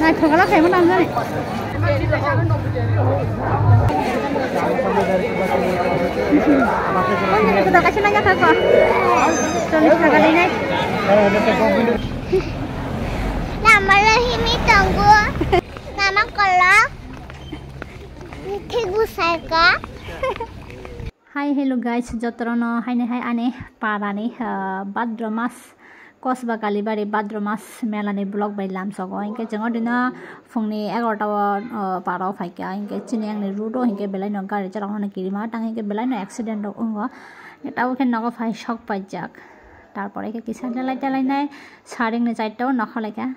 Này thằng nó phải mất năm rồi. Kita kasih nanya kakak. Tulis kakak ini. Nama Himi Tanggu. Nama Kolak. Kegu Sarka. Hi, hello guys. Jotrono hai ane parani Badramas Kosba Kalibari Badramas Melani blog by Lamsogo. Inke Jangodina Fungni Agotawa Paro Fika. Inke Chiniang Rudo. Inke Belano Gari Jarana Kirima. Tangi Belano accident of Ungo. It I can knock off a shock by Jack. Tarpore Kisan like the line. Sarding the Zaito, Noholeka.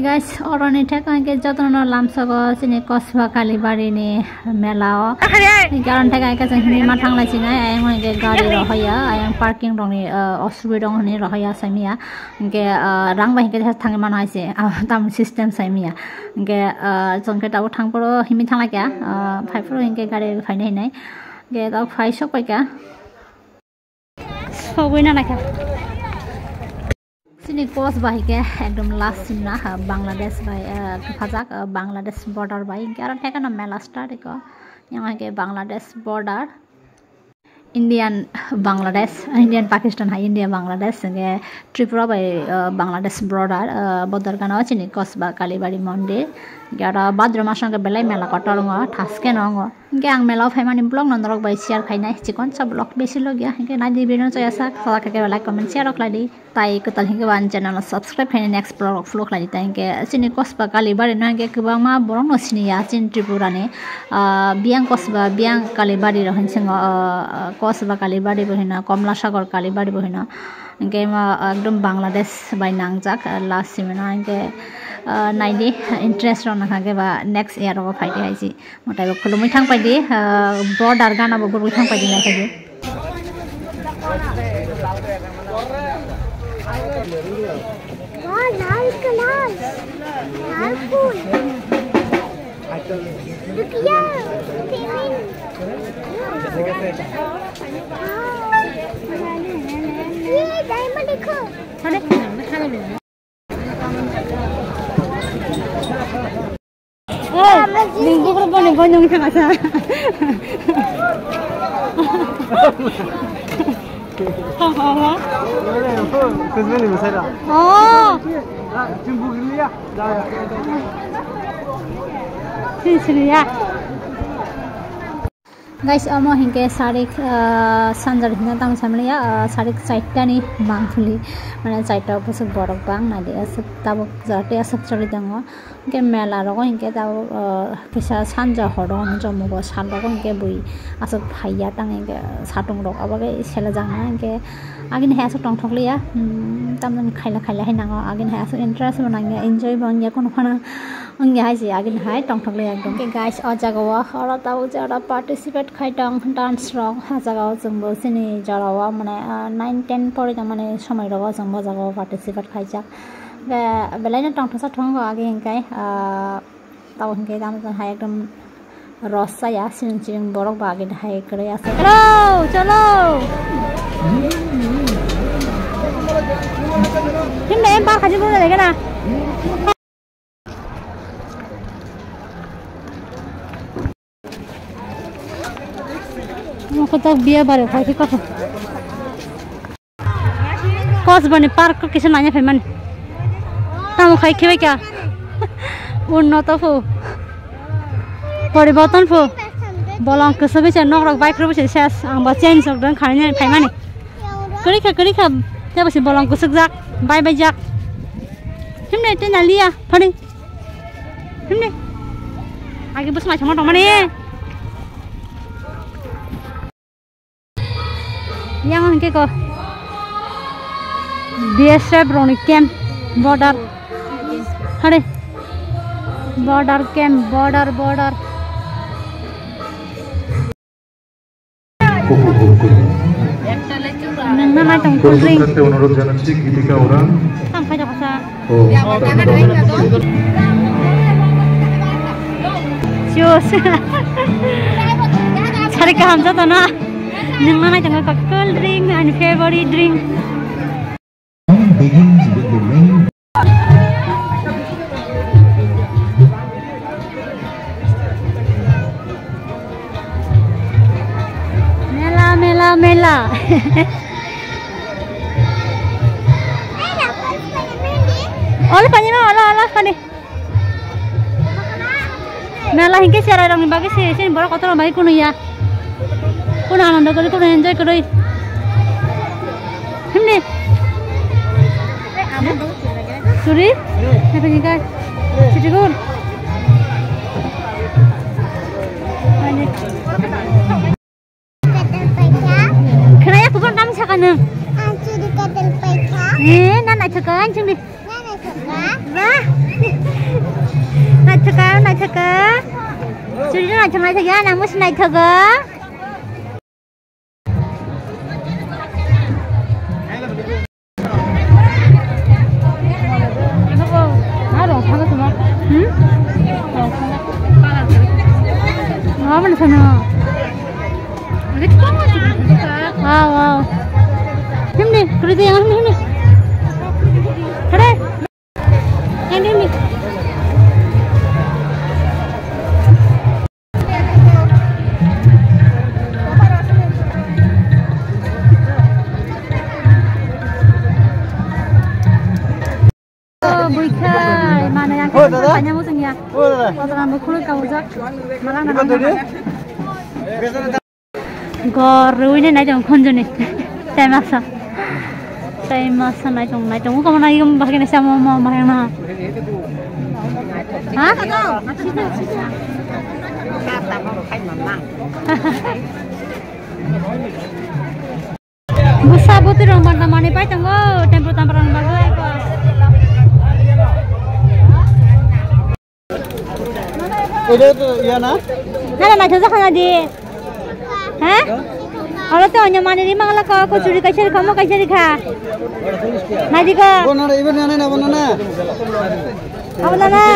Guys, orang ini kan kita jatuh nol lamsago sini Kosba Kalibari ni melao. Jalan tak kan kita sini matang lagi ni, ayam ni gari rohaya, ayam parking dong ni, osuri dong ni rohaya samia. Ke rang bah kita thang mana sih, tam sistem samia. Ke jong kita tahu thang poro himi thang lagi ya, five poro ke gari find ni. Ke tahu five shop lagi. So wina nak. Sini Kosba hike ekdom last simna Bangladesh by Kazakh Bangladesh border by karon theka na mela start ko yang hike Bangladesh border Indian Bangladesh Indian Pakistan hai India Bangladesh nge Tripura by Bangladesh border kana chini Kosba Kalibari Mondir gara Badramasang ke belai mela kotorngo thaske nongo ke ang mela famani blog nondrok by share khainai chikon sa blog besi log ya ke na dibino choyasa khala ke like comment share okladi tai kutal hinge wan channel subscribe khaini next blog vlog ladi tai ke chini Kosba Kalibari no ke kubama borong no sini ya chin Tripura ne biang Kosba biang Kalibari rohin singo Kosba Kalibari bohina Komla Sagar Kalibari bohina ke ma ekdom Bangladesh by nangjak last simena ke naidi interest ron nakage ba next year ro fight aisi motai khulumui thang pai di border gana bo gurui thang pai di nakage Lal colour लाल फूल रुकिया ये diamond देखो अरे खाने में Minggu berapa bonyong sama saya. Apa? Kesini ni masih ada. Oh. Jumbo gini ya. Sini ya. Guys, amo hingke sarik sanjar hina tam samliya sarik saita ni mangfuli mana saita pusuk borok bang nade asap tabuk jate asap chali dango hingke mela rogo hingke tabu kisa sanja horo njo mugo sal rogo hingke bui asap haya tang hingke satung rok abage sela jang hingke agin he asap tong thokliya tamdan khaila hai nango agin hai aso interest banangya enjoy bangya kono khana angya hai je agin hai tongthokle ekdom ke guys o jaga wa ora tau jara participate khai tong dance rok ha jaga o jongbo sini jara wa mane 9 10 pore ta mane somoi ro jongbo jaga participate khai jak be belaina tongthasa thong agin kai tau hingke tamdan hai ekdom rosa ya siring borok bagin hai kare ase chalo Hôm em ba khai chúng tôi này cái nào? Aku tak biar baru khai kau. Kos bani park kisah nanya firman. Tamu khai kau kya? Unnata fu. Paribartan fu. Bolang kisah bicara nok rak bike rak bicara ses. Amba change rak dan khanya firman ni. Keri kah. Dia pasti bolang kusuk jak, bye jak. Himne tu nalia, padi. Himne. Agi bus macam mana ni? Yang angke ko. BSF Roni camp border. Hade. Border camp border. Nama tong kuling. অনুরোধ জানাচ্ছি গীতিকা orang Sampai jauh sa. Cius. Cari kaham jatuh na. Nama tong cocktail drink and favorite drink. begins with the main Mela. Olah pani mah, olah pani. Mela hingga siapa orang ni bagi sini baru kotor bagi kuno ya. Kuno ananda kali kuno enjoy kali. Himne. Suri? Apa ni kan? Citikun. Kenapa bukan kamu sekarang? Aku di kadal paika. Nana sekarang cumi. Nana suka. Wah. Nak cakap. Suri nak cakap ya, namus nak cakap. Apa nak sana? Wow. Himne, kerja yang himne. Ada. Yang ini. Buikai, mana yang tanya musuhnya? Orang berkulit kau jak, malah nak. Gor ini naik jong konjoni, saya masa naik jong. Kamu lagi bahagian sama mau bahagian mana? Hah? Busa butir orang pada mana pai tenggo, tempur tamparan bagai ko. Itu tu ya na? Nana nak coba kan di? Hah? Kalau tu hanya mana ni mangala kau curi kacir kamu kacir kah? Nanti kau. Bonar ibu nana na bonana. Apa nana?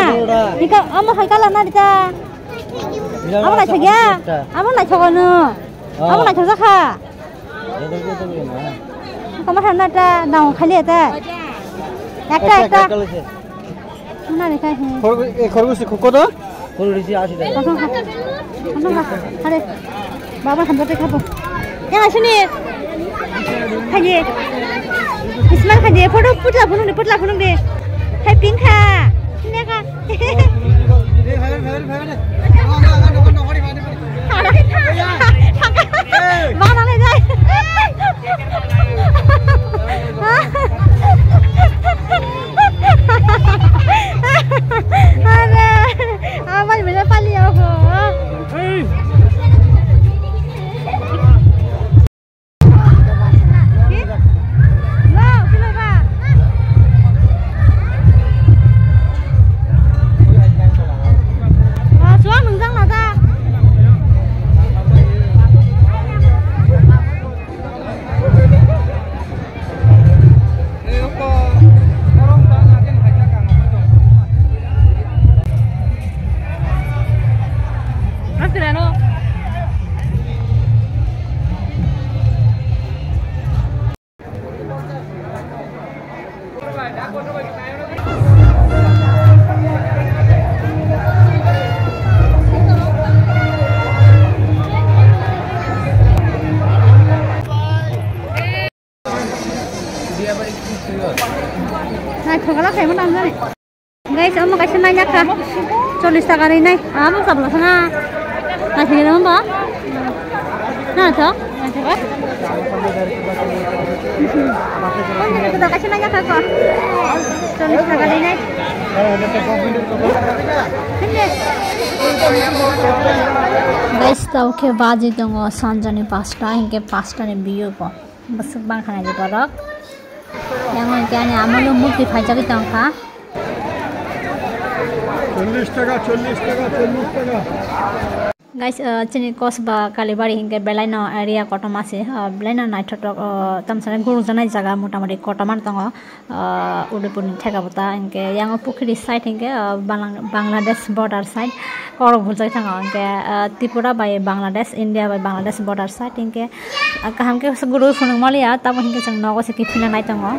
Ika, amu halka lana dita. Amu nak cakap? Amu nak cakap nu? Amu nak cakap kah? Kamu sana ta, dah khali ta. Ekta. Mana ni kah? Khorgosh khoko tu? Khorgosh asyik dah. Kosong. Ada. Bapa hamzat kah? Yang asini. Kaji. Ismail kaji. Foto putla punung deh. Hai pink kah? Ini kah? Mana ni jai? Ada. Amal bila pali aku. Nah, coba kayak mana nih? Guys, mau kasih nanya kah? 40 টাকা nih. Kamu sebelah sana. Kasih kita apa? Nah, tuh. Nah, coba. Kita kasih nanya kah kok? 40 টাকা nih. Guys, tau ke baji dong sanjani 5টা, hingga 5টা nih view po. Besok bang kana di borok. Yang kayaknya amalo mukti fajar kita angka. 40 টাকা 40 টাকা 40 টাকা Guys, chini kosba kalibari hingga belaina area kotomase belaina naitotok tamsane guru janai jaga motamoti kotoman tongo udipun theka bota hingga yang pukhri side hingga Bangladesh border side koro buljai thanga hingga Tripura by Bangladesh, India by Bangladesh border side hingga kaham ke guru phunung malia tabo hingga jang nogo se kifina nai tongo.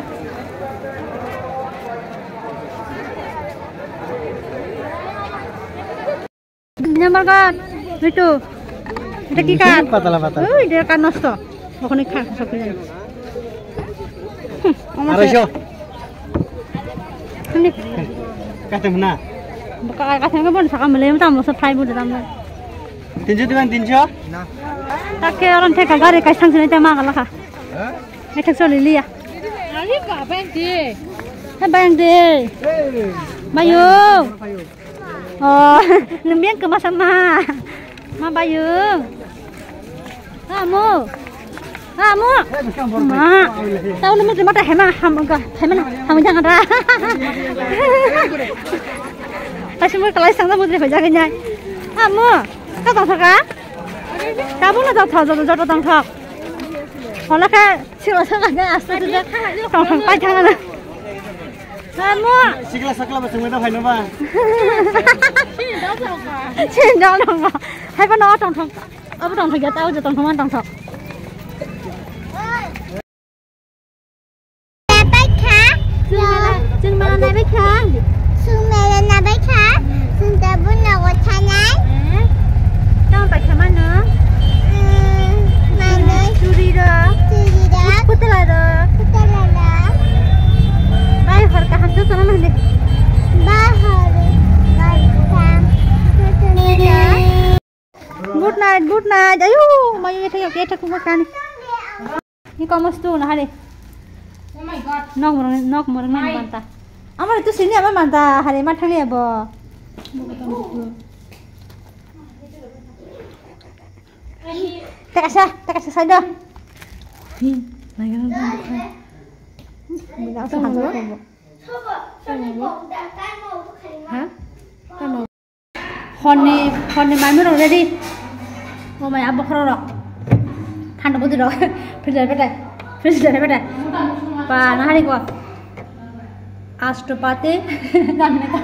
Nomor kan itu কি কাট পাতলা পাতলা ওই এটা কাট নষ্ট ওখানে খা সব কিছু আড়াইশো কাটেম না কাছে বন থাকা মিলে দাম সব ফ্রাই বুঝে দাম 300 দিবেন 300 না তাকে আর থেকে গাড়ি কাজ থাকছে না মা গালা খা এটা চলে লিয়া আরে বাবা দে হ্যাঁ বাইং দে বায়ু oh nembiang ke sama ma bayung kamu ma tahu nemu di mata hema hema jangan ra kasih mau kelas sang tamu dari jaganya kamu kau tahu ka kamu nak tahu jatuh tangkap kalau kan siapa sengaja asal tu tangkap panjang lah kamu sikla sakla ba sungna phai no ba chen dao dong ba hai ba no tong tong ba tong thok ya tao je tong thong man tong thok Bai khá. chừng mà này biết khang Sung mẹ là na bai khá. Sung ta bún là có cha nán. tao phải khám ăn nữa Mà nơi churi đó sư gì đó. cút lại đó Cứ tên là đó. bai har ka han tu sana na Ba hồi. Ba tam. Cứ tên là đó. good night ayo mayu ya thak makan ni kamu stu na hari oh my god nok mor na banta amar itu sini apa banta hari ma thali abo tak asa sada hi lagi na bila sa hanjo ko ha kamu hone mai mo ready oh my abba khoro rok thanda bodi rok freezer beta pa na hari ko astropati ganne ka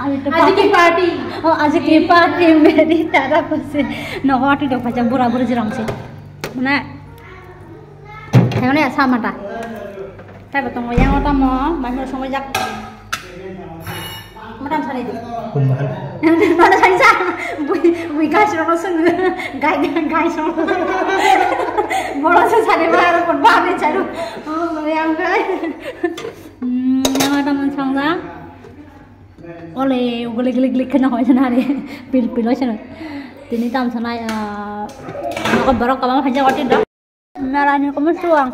आज की party मेरी तरफ से नगटी दो भजन बुरा बुरा जिरम से ना हेने अच्छा माता ताई बतंग yang utama banyak sama jak madam sari di mana sari sa bui guys ro sung guys ro bolo se sari bar kon ba ni charu yang kai yang utama changda ole ugले glik kena hoy sana re pil hoy sana tini tam sana ko barok ka ma haja wati dak merani ko musuang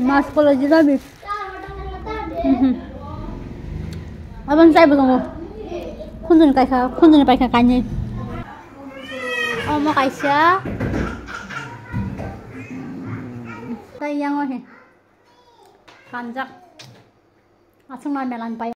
mas ko lagi dabi abang sai belum kunjun pai ka kanye oma kaisya tay yang oh kanjak asung na melan pai